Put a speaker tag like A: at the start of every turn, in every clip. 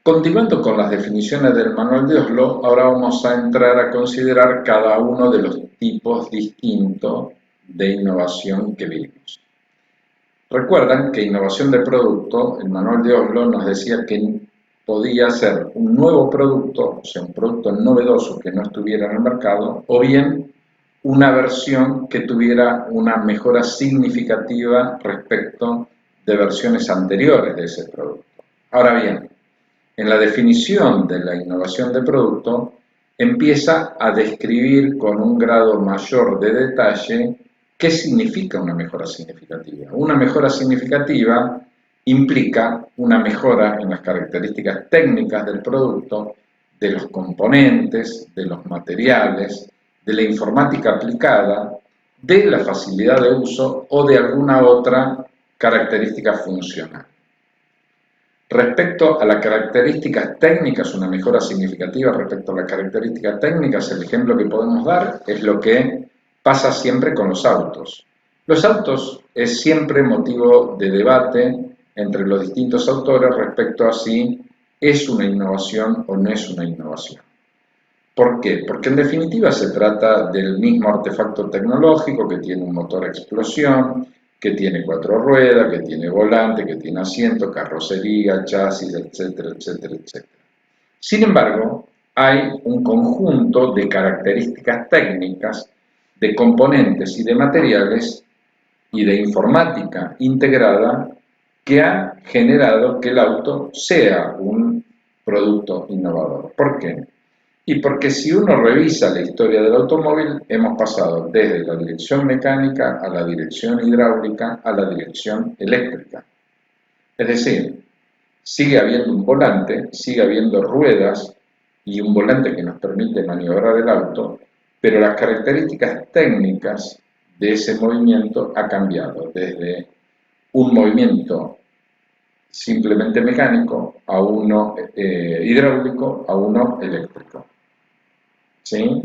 A: Continuando con las definiciones del Manual de Oslo, ahora vamos a entrar a considerar cada uno de los tipos distintos de innovación que vimos. Recuerdan que innovación de producto, el Manual de Oslo nos decía que podía ser un nuevo producto, o sea, un producto novedoso que no estuviera en el mercado, o bien una versión que tuviera una mejora significativa respecto de versiones anteriores de ese producto. Ahora bien, en la definición de la innovación de producto, empieza a describir con un grado mayor de detalle qué significa una mejora significativa. Una mejora significativa implica una mejora en las características técnicas del producto, de los componentes, de los materiales, de la informática aplicada, de la facilidad de uso o de alguna otra característica funcional. Respecto a las características técnicas, una mejora significativa respecto a las características técnicas, el ejemplo que podemos dar es lo que pasa siempre con los autos. Los autos es siempre motivo de debate entre los distintos autores respecto a si es una innovación o no es una innovación. ¿Por qué? Porque en definitiva se trata del mismo artefacto tecnológico que tiene un motor a explosión, que tiene 4 ruedas, que tiene volante, que tiene asiento, carrocería, chasis, etcétera, etcétera, etcétera. Sin embargo, hay un conjunto de características técnicas, de componentes y de materiales y de informática integrada que ha generado que el auto sea un producto innovador. ¿Por qué? Y porque si uno revisa la historia del automóvil, hemos pasado desde la dirección mecánica a la dirección hidráulica a la dirección eléctrica. Es decir, sigue habiendo un volante, sigue habiendo ruedas y un volante que nos permite maniobrar el auto, pero las características técnicas de ese movimiento ha cambiado desde un movimiento simplemente mecánico a uno hidráulico a uno eléctrico. ¿Sí?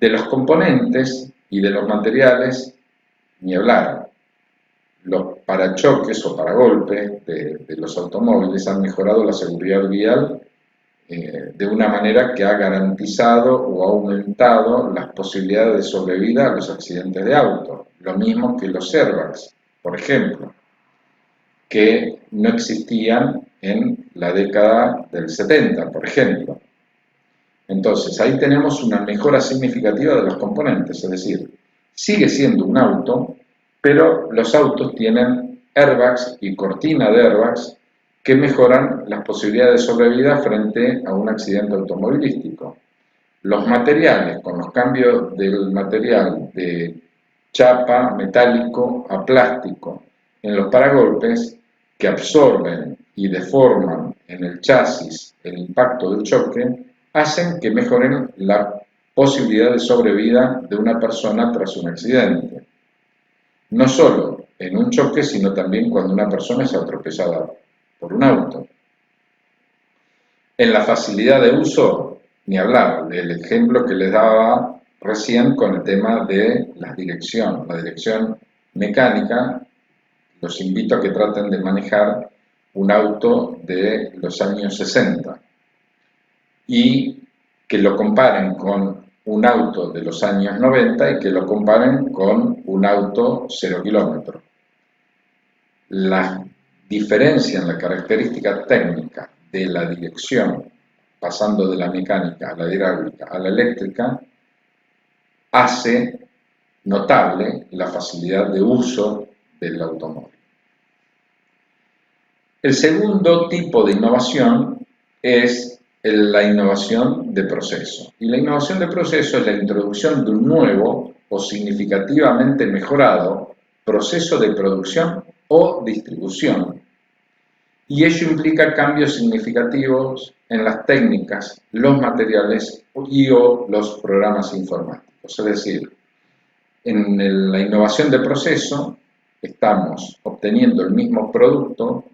A: De los componentes y de los materiales, ni hablar. Los parachoques o paragolpes de los automóviles han mejorado la seguridad vial de una manera que ha garantizado o ha aumentado las posibilidades de sobrevida a los accidentes de auto. Lo mismo que los airbags, por ejemplo, que no existían en la década del 70, por ejemplo. Entonces, ahí tenemos una mejora significativa de los componentes, es decir, sigue siendo un auto, pero los autos tienen airbags y cortina de airbags que mejoran las posibilidades de sobrevida frente a un accidente automovilístico. Los materiales, con los cambios del material de chapa metálico a plástico en los paragolpes, que absorben y deforman en el chasis el impacto del choque, hacen que mejoren la posibilidad de sobrevida de una persona tras un accidente. No solo en un choque, sino también cuando una persona es atropellada por un auto. En la facilidad de uso, ni hablar, del ejemplo que les daba recién con el tema de la dirección mecánica. Los invito a que traten de manejar un auto de los años 60 y que lo comparen con un auto de los años 90 y que lo comparen con un auto 0 kilómetros. La diferencia en la característica técnica de la dirección, pasando de la mecánica a la hidráulica a la eléctrica, hace notable la facilidad de uso del automóvil. El segundo tipo de innovación es la innovación de proceso. Y la innovación de proceso es la introducción de un nuevo o significativamente mejorado proceso de producción o distribución. Y ello implica cambios significativos en las técnicas, los materiales y o los programas informáticos. Es decir, en la innovación de proceso estamos obteniendo el mismo producto,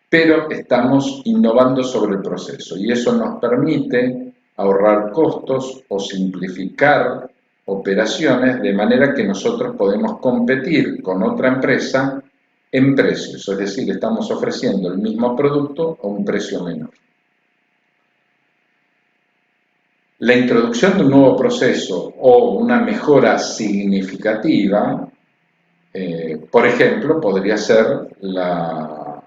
A: pero estamos innovando sobre el proceso y eso nos permite ahorrar costos o simplificar operaciones de manera que nosotros podemos competir con otra empresa en precios, es decir, estamos ofreciendo el mismo producto a un precio menor. La introducción de un nuevo proceso o una mejora significativa, por ejemplo, podría ser la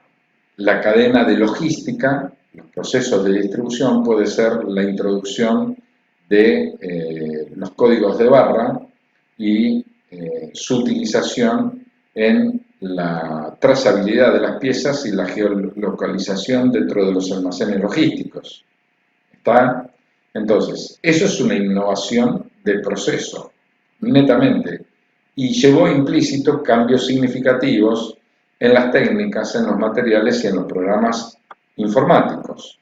A: cadena de logística, los procesos de distribución, puede ser la introducción de los códigos de barra y su utilización en la trazabilidad de las piezas y la geolocalización dentro de los almacenes logísticos. ¿Está? Entonces, eso es una innovación de proceso, netamente, y llevó implícito cambios significativos en las técnicas, en los materiales y en los programas informáticos.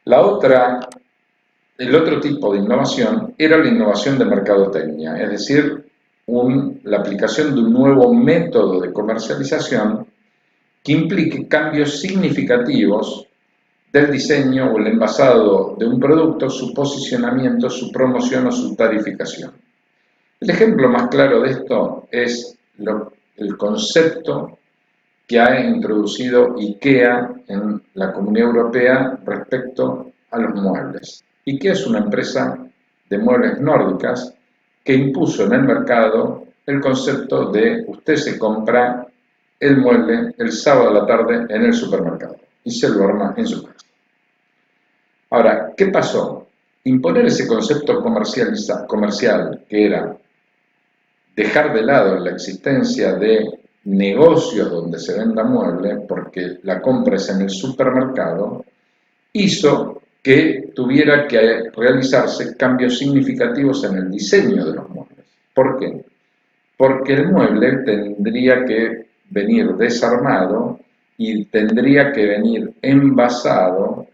A: El otro tipo de innovación era la innovación de mercadotecnia, es decir, la aplicación de un nuevo método de comercialización que implique cambios significativos del diseño o el envasado de un producto, su posicionamiento, su promoción o su tarificación. El ejemplo más claro de esto es el concepto que ha introducido IKEA en la Comunidad Europea respecto a los muebles. IKEA es una empresa de muebles nórdicas que impuso en el mercado el concepto de usted se compra el mueble el sábado a la tarde en el supermercado y se lo arma en su casa. Ahora, ¿qué pasó? Imponer ese concepto comercial, que era dejar de lado la existencia de negocios donde se venda mueble, porque la compra es en el supermercado, hizo que tuviera que realizarse cambios significativos en el diseño de los muebles. ¿Por qué? Porque el mueble tendría que venir desarmado y tendría que venir envasado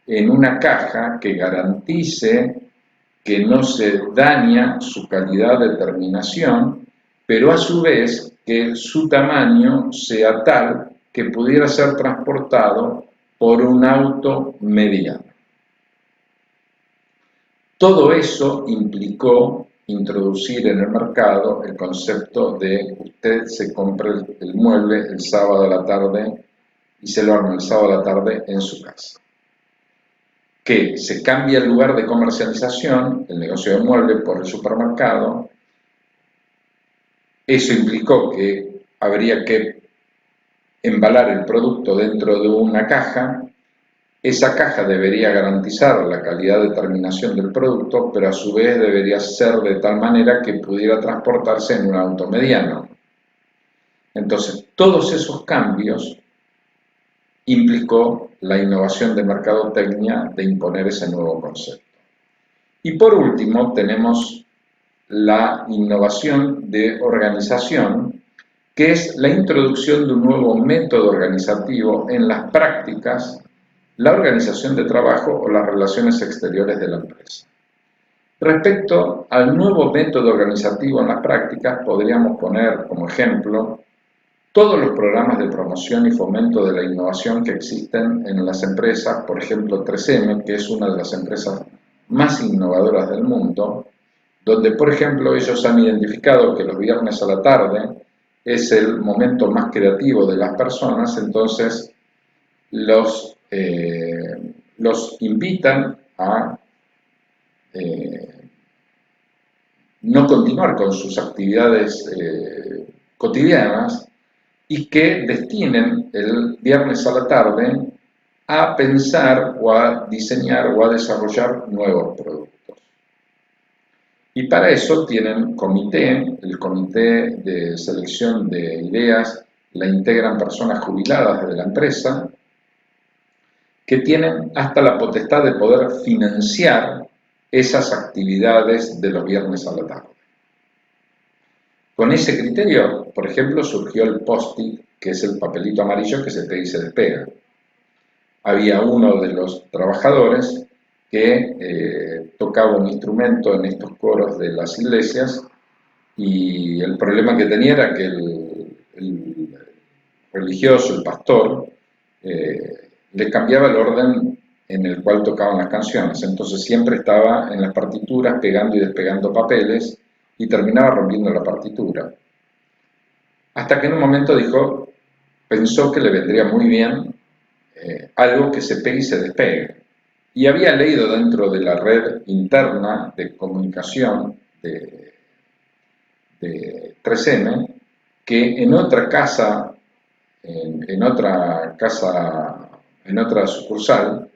A: en una caja que garantice que no se daña su calidad de terminación, pero a su vez que su tamaño sea tal que pudiera ser transportado por un auto mediano. Todo eso implicó introducir en el mercado el concepto de usted se compra el mueble el sábado a la tarde y se lo arma el sábado a la tarde en su casa. Que se cambia el lugar de comercialización, el negocio de mueble, por el supermercado. Eso implicó que habría que embalar el producto dentro de una caja. Esa caja debería garantizar la calidad de terminación del producto, pero a su vez debería ser de tal manera que pudiera transportarse en un auto mediano. Entonces, todos esos cambios implicó la innovación de mercadotecnia de imponer ese nuevo concepto. Y por último, tenemos la innovación de organización, que es la introducción de un nuevo método organizativo en las prácticas, la organización de trabajo o las relaciones exteriores de la empresa. Respecto al nuevo método organizativo en las prácticas, podríamos poner como ejemplo todos los programas de promoción y fomento de la innovación que existen en las empresas, por ejemplo 3M, que es una de las empresas más innovadoras del mundo, donde por ejemplo ellos han identificado que los viernes a la tarde es el momento más creativo de las personas, entonces los invitan a no continuar con sus actividades cotidianas y que destinen el viernes a la tarde a pensar o a diseñar o a desarrollar nuevos productos. Y para eso tienen comité, el comité de selección de ideas la integran personas jubiladas de la empresa que tienen hasta la potestad de poder financiar esas actividades de los viernes a la tarde. Con ese criterio, por ejemplo, surgió el post-it, que es el papelito amarillo que se pega y se despega. Había uno de los trabajadores que tocaba un instrumento en estos coros de las iglesias y el problema que tenía era que el religioso, el pastor, le cambiaba el orden en el cual tocaban las canciones. Entonces siempre estaba en las partituras pegando y despegando papeles y terminaba rompiendo la partitura. Hasta que en un momento pensó que le vendría muy bien algo que se pegue y se despegue. y había leído dentro de la red interna de comunicación de 3M que en otra casa, en otra sucursal,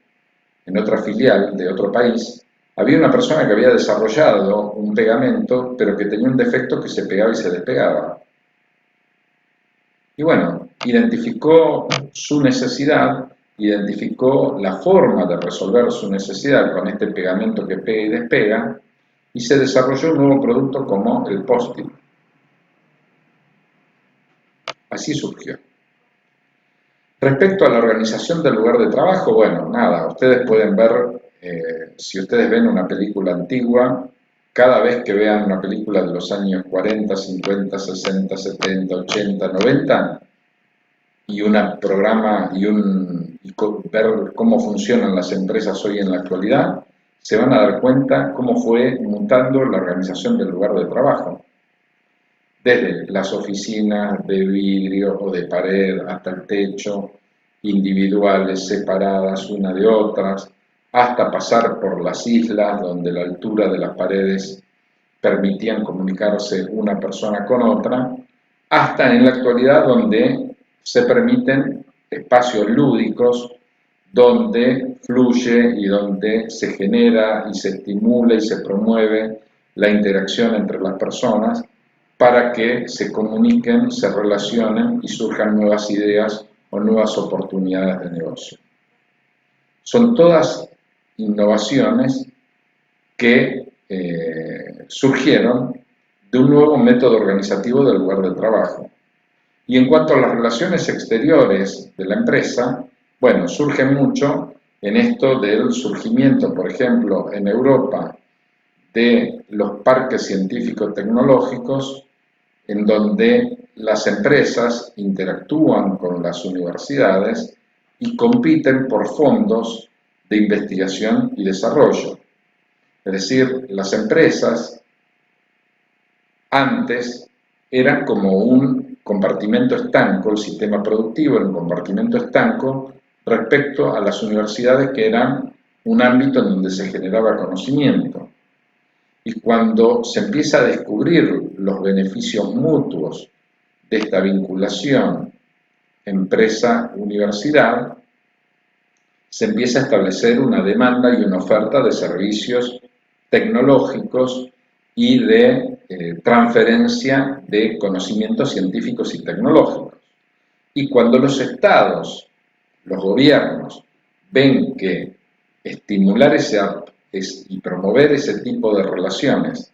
A: en otra filial de otro país, había una persona que había desarrollado un pegamento, pero que tenía un defecto que se pegaba y se despegaba. Y bueno, identificó su necesidad, identificó la forma de resolver su necesidad con este pegamento que pega y despega, y se desarrolló un nuevo producto como el Post-it. Así surgió. Respecto a la organización del lugar de trabajo, bueno, nada, ustedes pueden ver, si ustedes ven una película antigua, cada vez que vean una película de los años 40, 50, 60, 70, 80, 90, y un programa ver cómo funcionan las empresas hoy en la actualidad, se van a dar cuenta cómo fue mutando la organización del lugar de trabajo. Desde las oficinas de vidrio o de pared hasta el techo, individuales, separadas una de otras, hasta pasar por las islas donde la altura de las paredes permitían comunicarse una persona con otra, hasta en la actualidad donde se permiten espacios lúdicos donde fluye y donde se genera y se estimula y se promueve la interacción entre las personas para que se comuniquen, se relacionen y surjan nuevas ideas o nuevas oportunidades de negocio. Son todas innovaciones que surgieron de un nuevo método organizativo del lugar de trabajo. Y en cuanto a las relaciones exteriores de la empresa, bueno, surge mucho en esto del surgimiento, por ejemplo, en Europa, de los parques científicos tecnológicos, en donde las empresas interactúan con las universidades y compiten por fondos de investigación y desarrollo. Es decir, las empresas antes eran como un compartimento estanco, el sistema productivo era un compartimento estanco respecto a las universidades que eran un ámbito en donde se generaba conocimiento. Y cuando se empieza a descubrir los beneficios mutuos de esta vinculación empresa-universidad, se empieza a establecer una demanda y una oferta de servicios tecnológicos y de transferencia de conocimientos científicos y tecnológicos. Y cuando los estados, los gobiernos, ven que estimular y promover ese tipo de relaciones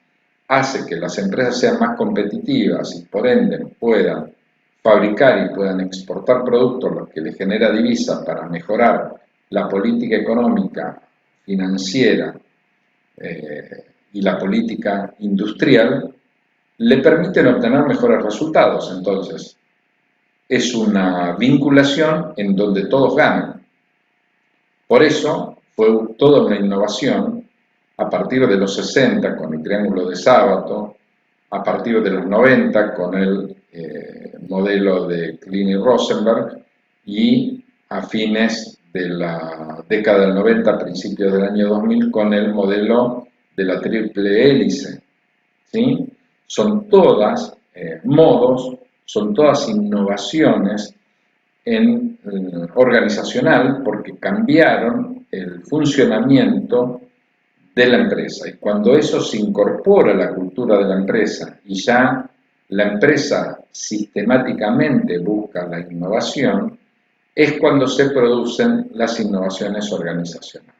A: hace que las empresas sean más competitivas y por ende puedan fabricar y puedan exportar productos, lo que les genera divisas para mejorar la política económica, financiera y la política industrial, le permiten obtener mejores resultados. Entonces, es una vinculación en donde todos ganan. Por eso fue toda una innovación a partir de los 60 con el triángulo de Sábato, a partir de los 90 con el modelo de Klein y Rosenberg y a fines de la década del 90, principios del año 2000 con el modelo de la triple hélice. ¿Sí? Son todas modos, son todas innovaciones organizacional porque cambiaron el funcionamiento de la empresa. Y cuando eso se incorpora a la cultura de la empresa y ya la empresa sistemáticamente busca la innovación, es cuando se producen las innovaciones organizacionales.